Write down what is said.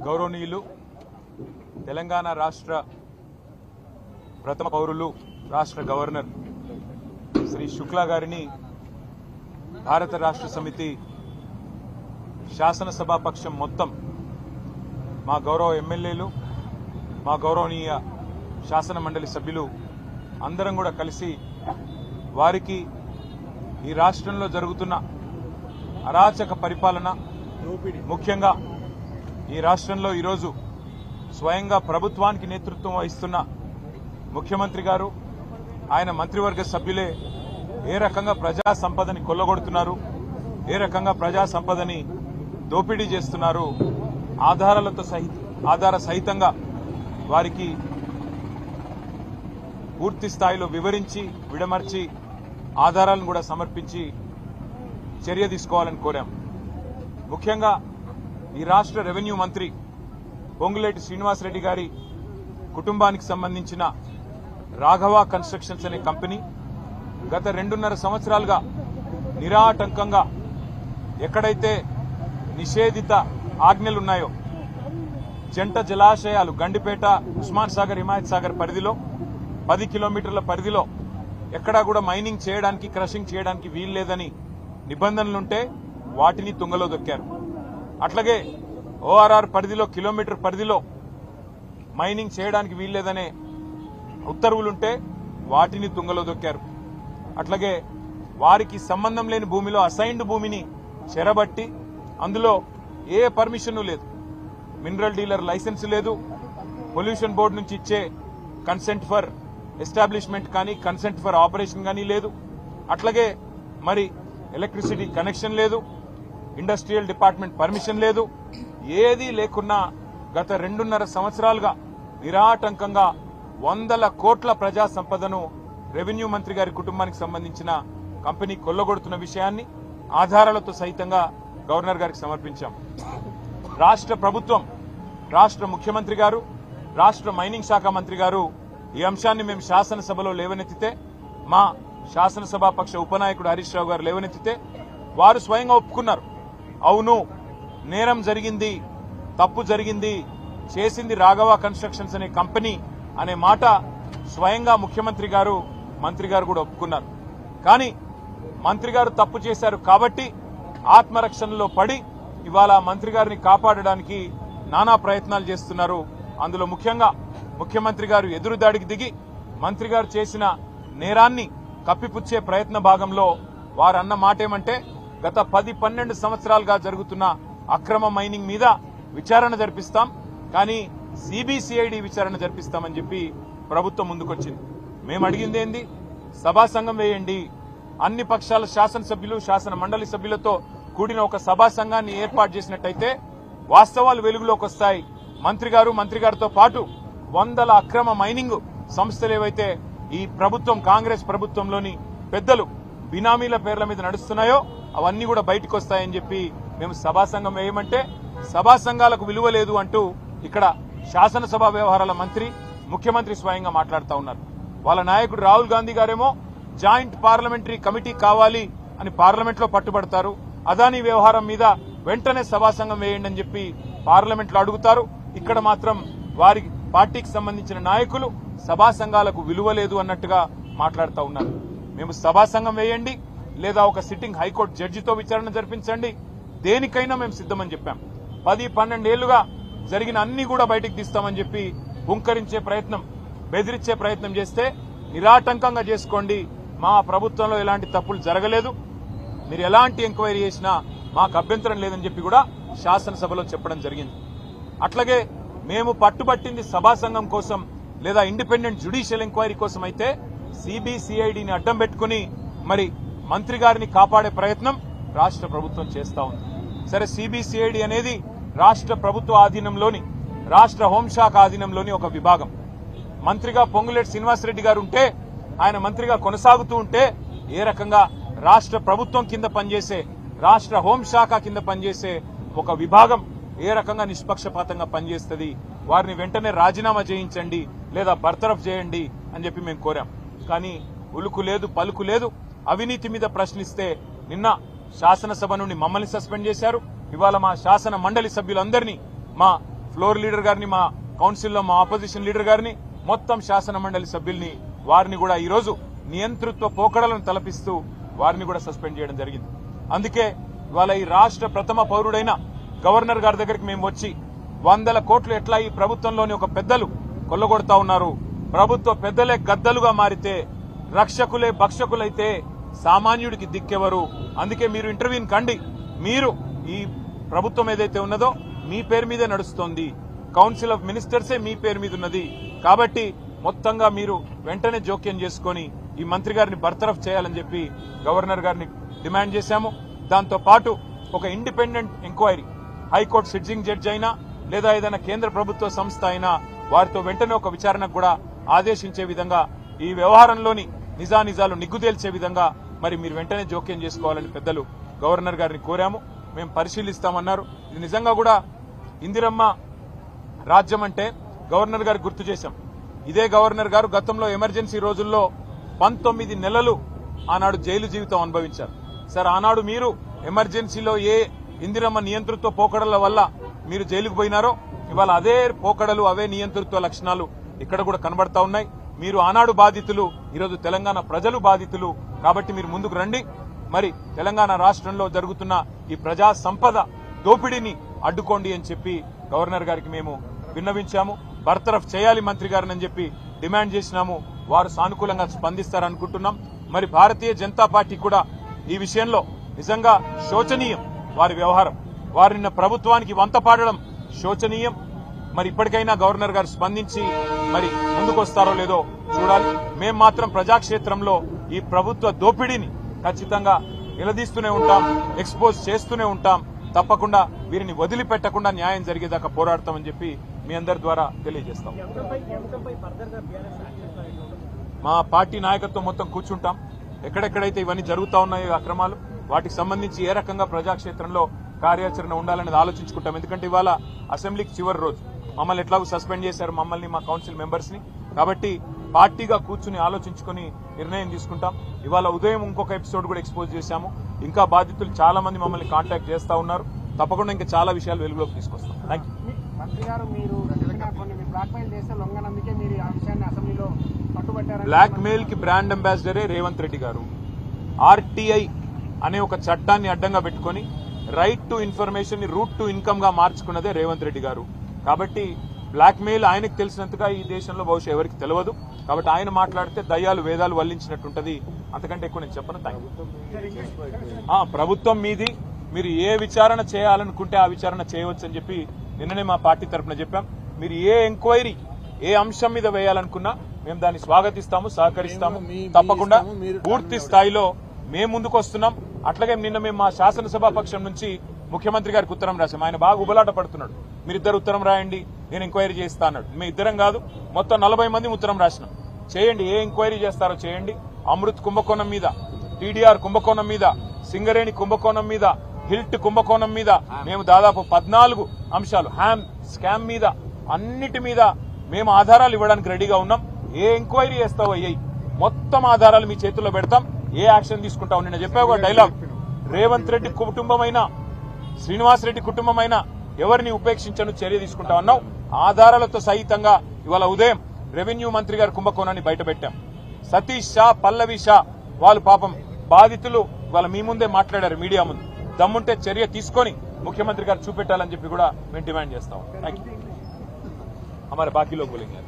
గౌరవనీయులు తెలంగాణ రాష్ట్ర ప్రథమ పౌరులు రాష్ట్ర గవర్నర్ శ్రీ శుక్లా గారిని భారత రాష్ట్ర సమితి శాసనసభాపక్షం మొత్తం మా గౌరవ ఎమ్మెల్యేలు మా గౌరవనీయ శాసన మండలి సభ్యులు అందరం కూడా కలిసి వారికి ఈ రాష్ట్రంలో జరుగుతున్న అరాచక పరిపాలన, ముఖ్యంగా ఈ రాష్ట్రంలో ఈరోజు స్వయంగా ప్రభుత్వానికి నేతృత్వం వహిస్తున్న ముఖ్యమంత్రి గారు, ఆయన మంత్రివర్గ సభ్యులే ఏ రకంగా ప్రజా సంపదని కొల్లగొడుతున్నారు, ఏ రకంగా ప్రజా సంపదని దోపిడీ చేస్తున్నారు, ఆధార సహితంగా వారికి పూర్తి స్థాయిలో వివరించి విడమర్చి ఆధారాలను కూడా సమర్పించి చర్య తీసుకోవాలని కోరాం. ముఖ్యంగా ఈ రాష్ట్ర రెవెన్యూ మంత్రి పొంగులేటి శ్రీనివాసరెడ్డి గారి కుటుంబానికి సంబంధించిన రాఘవ కన్స్ట్రక్షన్స్ అనే కంపెనీ గత 2.5 సంవత్సరాలుగా నిరాటంకంగా ఎక్కడైతే నిషేధిత ఆజ్ఞలున్నాయో జంట జలాశయాలు గండిపేట, ఉస్మాన్ సాగర్, హిమాయత్ సాగర్ పరిధిలో 10 కిలోమీటర్ల పరిధిలో ఎక్కడా కూడా మైనింగ్ చేయడానికి, క్రషింగ్ చేయడానికి వీల్లేదని నిబంధనలుంటే వాటిని తుంగలో దొక్కారు. అట్లాగే ఓఆర్ఆర్ పరిధిలో కిలోమీటర్ పరిధిలో మైనింగ్ చేయడానికి వీల్లేదనే ఉత్తర్వులుంటే వాటిని తుంగలో దొక్కారు. అట్లాగే వారికి సంబంధం లేని భూమిలో అసైన్డ్ భూమిని చెరబట్టి అందులో ఏ పర్మిషన్ లేదు, మినరల్ డీలర్ లైసెన్స్ లేదు, పొల్యూషన్ బోర్డు నుంచి ఇచ్చే కన్సెంట్ ఫర్ ఎస్టాబ్లిష్మెంట్ కానీ కన్సెంట్ ఫర్ ఆపరేషన్ కానీ లేదు. అట్లాగే మరి ఎలక్ట్రిసిటీ కనెక్షన్ లేదు, ఇండస్ట్రియల్ డిపార్ట్మెంట్ పర్మిషన్ లేదు. ఏదీ లేకున్నా గత 2.5 సంవత్సరాలుగా నిరాటంకంగా 100 కోట్ల ప్రజా సంపదను రెవెన్యూ మంత్రి గారి కుటుంబానికి సంబంధించిన కంపెనీ కొల్లగొడుతున్న విషయాన్ని ఆధారాలతో సహితంగా గవర్నర్ గారికి సమర్పించాం. రాష్ట్ర ప్రభుత్వం, రాష్ట్ర ముఖ్యమంత్రి గారు, రాష్ట్ర మైనింగ్ శాఖ మంత్రి గారు ఈ అంశాన్ని మేము శాసనసభలో లేవనెత్తితే, మా శాసనసభాపక్ష ఉపనాయకుడు హరీష్ రావు గారు లేవనెత్తితే వారు స్వయంగా ఒప్పుకున్నారు. అవును, నేరం జరిగింది, తప్పు జరిగింది, చేసింది రాఘవ కన్స్ట్రక్షన్స్ అనే కంపెనీ అనే మాట స్వయంగా ముఖ్యమంత్రి గారు, మంత్రి గారు కూడా ఒప్పుకున్నారు. కానీ మంత్రి గారు తప్పు చేశారు కాబట్టి ఆత్మరక్షణలో పడి ఇవాళ మంత్రి గారిని కాపాడడానికి నానా ప్రయత్నాలు చేస్తున్నారు. అందులో ముఖ్యంగా ముఖ్యమంత్రి గారు ఎదురుదాడికి దిగి మంత్రి గారు చేసిన నేరాన్ని కప్పిపుచ్చే ప్రయత్న భాగంలో వారు అన్న మాట ఏమంటే, గత 10-12 సంవత్సరాలుగా జరుగుతున్న అక్రమ మైనింగ్ మీద విచారణ జరిపిస్తాం, కానీ సిబిసిఐడి విచారణ జరిపిస్తామని చెప్పి ప్రభుత్వం ముందుకొచ్చింది. మేము అడిగింది ఏంది? సభా సంఘం వేయండి, అన్ని పక్షాల శాసనసభ్యులు, శాసన మండలి సభ్యులతో కూడిన ఒక సభా సంఘాన్ని ఏర్పాటు చేసినట్టయితే వాస్తవాలు వెలుగులోకి వస్తాయి. మంత్రి గారితో పాటు 100 అక్రమ మైనింగ్ సంస్థలు ఏవైతే ఈ ప్రభుత్వం, కాంగ్రెస్ ప్రభుత్వంలోని పెద్దలు బినామీల పేర్ల మీద నడుస్తున్నాయో అవన్నీ కూడా బయటకు వస్తాయని చెప్పి మేము సభా సంఘం వేయమంటే సభా సంఘాలకు విలువ లేదు అంటూ ఇక్కడ శాసనసభ వ్యవహారాల మంత్రి, ముఖ్యమంత్రి స్వయంగా మాట్లాడుతూ ఉన్నారు. వాళ్ళ నాయకుడు రాహుల్ గాంధీ గారేమో జాయింట్ పార్లమెంటరీ కమిటీ కావాలి అని పార్లమెంట్లో పట్టుబడతారు. అదానీ వ్యవహారం మీద వెంటనే సభా సంఘం వేయండి అని చెప్పి పార్లమెంట్లో అడుగుతారు. ఇక్కడ మాత్రం వారి పార్టీకి సంబంధించిన నాయకులు సభా సంఘాలకు విలువ లేదు అన్నట్టుగా మాట్లాడుతూ ఉన్నారు. మేము సభా సంఘం వేయండి, లేదా ఒక సిట్టింగ్ హైకోర్టు జడ్జితో విచారణ జరిపించండి, దేనికైనా మేము సిద్ధమని చెప్పాం. 10-12 ఏళ్లుగా జరిగిన అన్ని కూడా బయటికి తీస్తామని చెప్పి హుంకరించే ప్రయత్నం, బెదిరించే ప్రయత్నం చేస్తే నిరాటంకంగా చేసుకోండి, మా ప్రభుత్వంలో ఎలాంటి తప్పులు జరగలేదు, మీరు ఎలాంటి ఎంక్వైరీ చేసినా మాకు అభ్యంతరం లేదని చెప్పి కూడా శాసనసభలో చెప్పడం జరిగింది. అట్లాగే మేము పట్టుబట్టింది సభా సంఘం కోసం లేదా ఇండిపెండెంట్ జ్యుడిషియల్ ఎంక్వైరీ కోసం అయితే సిబిసిఐడిని అడ్డం పెట్టుకుని మరి మంత్రి గారిని కాపాడే ప్రయత్నం రాష్ట్ర ప్రభుత్వం చేస్తా ఉంది. సరే, సిబిసిఐడి అనేది రాష్ట్ర ప్రభుత్వ ఆధీనంలోని, రాష్ట్ర హోంశాఖ ఆధీనంలోని ఒక విభాగం. మంత్రిగా పొంగులేటి శ్రీనివాసరెడ్డి గారు ఉంటే, ఆయన మంత్రిగా కొనసాగుతూ ఉంటే ఏ రకంగా రాష్ట్ర ప్రభుత్వం కింద పనిచేసే, రాష్ట్ర హోంశాఖ కింద పనిచేసే ఒక విభాగం ఏ రకంగా నిష్పక్షపాతంగా పనిచేస్తుంది, వారిని వెంటనే రాజీనామా చేయించండి లేదా బర్తరఫ్ చేయండి అని చెప్పి మేము కోరాం. కానీ ఉలుకు లేదు, పలుకు లేదు. అవినీతి మీద ప్రశ్నిస్తే నిన్న శాసనసభ నుండి మమ్మల్ని సస్పెండ్ చేశారు. ఇవాళ మా శాసన మండలి సభ్యులందరినీ, మా ఫ్లోర్ లీడర్ గారిని, మా కౌన్సిల్లో మా ఆపోజిషన్ లీడర్ గారిని, మొత్తం శాసన మండలి సభ్యుల్ని, వారిని కూడా ఈ రోజు నియంతృత్వ పోకడలను తలపిస్తూ వారిని కూడా సస్పెండ్ చేయడం జరిగింది. అందుకే ఇవాళ ఈ రాష్ట్ర ప్రథమ పౌరుడైన గవర్నర్ గారి దగ్గరికి మేము వచ్చి 100 కోట్లు ఎట్లా ఈ ప్రభుత్వంలోని ఒక పెద్దలు కొల్లగొడతా ఉన్నారు, ప్రభుత్వ పెద్దలే గద్దలుగా మారితే రక్షకులే భక్షకులైతే సామాన్యుడికి దిక్కెవరు, అందుకే మీరు ఇంటర్వ్యూని కండి, మీరు ఈ ప్రభుత్వం ఏదైతే ఉన్నదో మీ పేరు మీదే నడుస్తోంది, కౌన్సిల్ ఆఫ్ మినిస్టర్సే మీ పేరు మీద ఉన్నది, కాబట్టి మొత్తంగా మీరు వెంటనే జోక్యం చేసుకుని ఈ మంత్రి గారిని బర్తరఫ్ చేయాలని చెప్పి గవర్నర్ గారిని డిమాండ్ చేశాము. దాంతో పాటు ఒక independent enquiry, high court sitting judge అయినా లేదా ఏదైనా కేంద్ర ప్రభుత్వ సంస్థ అయినా వారితో వెంటనే ఒక విచారణకు కూడా ఆదేశించే విధంగా, ఈ వ్యవహారంలోని నిజానిజాలు నిగ్గుదేల్చే విధంగా మరి మీరు వెంటనే జోక్యం చేసుకోవాలని పెద్దలు గవర్నర్ గారిని కోరాము. మేము పరిశీలిస్తామన్నారు. ఇది నిజంగా కూడా ఇందిరమ్మ రాజ్యం అంటే గవర్నర్ గారికి గుర్తు చేశాం. ఇదే గవర్నర్ గారు గతంలో ఎమర్జెన్సీ రోజుల్లో 19 నెలలు ఆనాడు జైలు జీవితం అనుభవించారు. సార్, ఆనాడు మీరు ఎమర్జెన్సీలో ఏ ఇందిరమ్మ నియంతృత్వ పోకడల వల్ల మీరు జైలుకు పోయినారో ఇవాళ అదే పోకడలు, అవే నియంతృత్వ లక్షణాలు ఇక్కడ కూడా కనబడతా ఉన్నాయి. మీరు ఆనాడు బాధితులు, ఈరోజు తెలంగాణ ప్రజలు బాధితులు. కాబట్టి మీరు ముందుకు రండి, మరి తెలంగాణ రాష్ట్రంలో జరుగుతున్న ఈ ప్రజా సంపద దోపిడీని అడ్డుకోండి అని చెప్పి గవర్నర్ గారికి మేము విన్నవించాము. బర్తరఫ్ చేయాలి మంత్రి గారిని అని చెప్పి డిమాండ్ చేసినాము. వారు సానుకూలంగా స్పందిస్తారనుకుంటున్నాం. మరి భారతీయ జనతా పార్టీ కూడా ఈ విషయంలో నిజంగా శోచనీయం వారి వ్యవహారం. వారు నిన్న ప్రభుత్వానికి వంత పాడడం శోచనీయం. మరి ఇప్పటికైనా గవర్నర్ గారు స్పందించి మరి ముందుకొస్తారో లేదో చూడాలి. మేం మాత్రం ప్రజాక్షేత్రంలో ఈ ప్రభుత్వ దోపిడీని ఖచ్చితంగా నిలదీస్తూనే ఉంటాం, ఎక్స్పోజ్ చేస్తూనే ఉంటాం. తప్పకుండా వీరిని వదిలిపెట్టకుండా న్యాయం జరిగేదాకా పోరాడతామని చెప్పి మీ అందరి ద్వారా తెలియజేస్తాం. మా పార్టీ నాయకత్వం మొత్తం కూర్చుంటాం. ఎక్కడెక్కడైతే ఇవన్నీ జరుగుతా ఉన్నాయో అక్రమాలు, వాటికి సంబంధించి ఏ రకంగా ప్రజాక్షేత్రంలో కార్యాచరణ ఉండాలనేది ఆలోచించుకుంటాం. ఎందుకంటే ఇవాళ అసెంబ్లీకి చివరి రోజు, మమ్మల్ని ఎట్లాగో సస్పెండ్ చేశారు, మమ్మల్ని, మా కౌన్సిల్ మెంబర్స్ ని. కాబట్టి పార్టీగా కూర్చుని ఆలోచించుకుని నిర్ణయం తీసుకుంటాం. ఇవాళ ఉదయం ఇంకొక ఎపిసోడ్ కూడా ఎక్స్పోజ్ చేశాము. ఇంకా బాధితులు చాలా మంది మమ్మల్ని కాంటాక్ట్ చేస్తా ఉన్నారు. తప్పకుండా ఇంకా చాలా విషయాలు వెలుగులోకి తీసుకొస్తాం. Thank you. మంత్రి గారు, మీరు బ్లాక్ మెయిల్ చేస్తే లొంగనందుకే మీరు ఆ విషయాన్ని అసెంబ్లీలో పట్టుబట్టారు. బ్లాక్ మెయిల్ కి బ్రాండ్ అంబాసిడరే రేవంత్ రెడ్డి గారు. ఆర్టీఐ అనే ఒక చట్టాన్ని అడ్డంగా పెట్టుకుని రైట్ టు ఇన్ఫర్మేషన్ ని రూట్ టు ఇన్కమ్ గా మార్చుకున్నదే రేవంత్ రెడ్డి గారు. కాబట్టి బ్లాక్ మెయిల్ ఆయనకు తెలిసినంతగా ఈ దేశంలో బహుశా ఎవరికి తెలియదు. కాబట్టి ఆయన మాట్లాడితే దయ్యాలు వేదాలు వల్లించినట్టుంటది. అంతకంటే ఎక్కువ నేను చెప్పను. ప్రభుత్వం మీది, మీరు ఏ విచారణ చేయాలనుకుంటే ఆ విచారణ చేయవచ్చని చెప్పి నిన్ననే మా పార్టీ తరఫున చెప్పాం. మీరు ఏ ఎంక్వైరీ, ఏ అంశం మీద వేయాలనుకున్నా మేము దాన్ని స్వాగతిస్తాము, సహకరిస్తాము. తప్పకుండా పూర్తి స్థాయిలో మేము ముందుకు వస్తున్నాం. అట్లాగే నిన్న మేము మా శాసనసభా పక్షం నుంచి ముఖ్యమంత్రి గారికి ఉత్తరం రాశాం. ఆయన బాగా ఉబలాట పడుతున్నాడు. మీరిద్దరు ఉత్తరం రాయండి, నేను ఎంక్వైరీ చేస్తా అన్నాడు. మేము ఇద్దరం కాదు, మొత్తం 40 మంది ఉత్తరం రాసినాం. చేయండి, ఏ ఎంక్వైరీ చేస్తారో చేయండి. అమృత్ కుంభకోణం మీద, టీడీఆర్ కుంభకోణం మీద, సింగరేణి కుంభకోణం మీద, హిల్ట్ కుంభకోణం మీద మేము దాదాపు 14 అంశాలు, హ్యామ్ స్కామ్ మీద, అన్నిటి మీద మేము ఆధారాలు ఇవ్వడానికి రెడీగా ఉన్నాం. ఏ ఎంక్వైరీ చేస్తావో అయ్యాయి, మొత్తం ఆధారాలు మీ చేతుల్లో పెడతాం. ఏ యాక్షన్ తీసుకుంటావు? నిన్న చెప్పావు ఒక డైలాగ్, రేవంత్ రెడ్డి కుటుంబమైనా శ్రీనివాసరెడ్డి కుటుంబమైనా ఎవరిని ఉపేక్షించను, చర్య తీసుకుంటా ఉన్నావు. ఆధారాలతో సహితంగా ఇవాళ ఉదయం రెవెన్యూ మంత్రి గారి కుంభకోణాన్ని బయటపెట్టాం. సతీష్ షా, పల్లవి షా వాళ్ళు పాపం బాధితులు వాళ్ళ మీ ముందే మాట్లాడారు మీడియా ముందు. దమ్ముంటే చర్య తీసుకొని ముఖ్యమంత్రి గారు చూపెట్టాలని చెప్పి కూడా మేము డిమాండ్ చేస్తాం. Thank you. हमारे बाकी लोग बोलेंगे.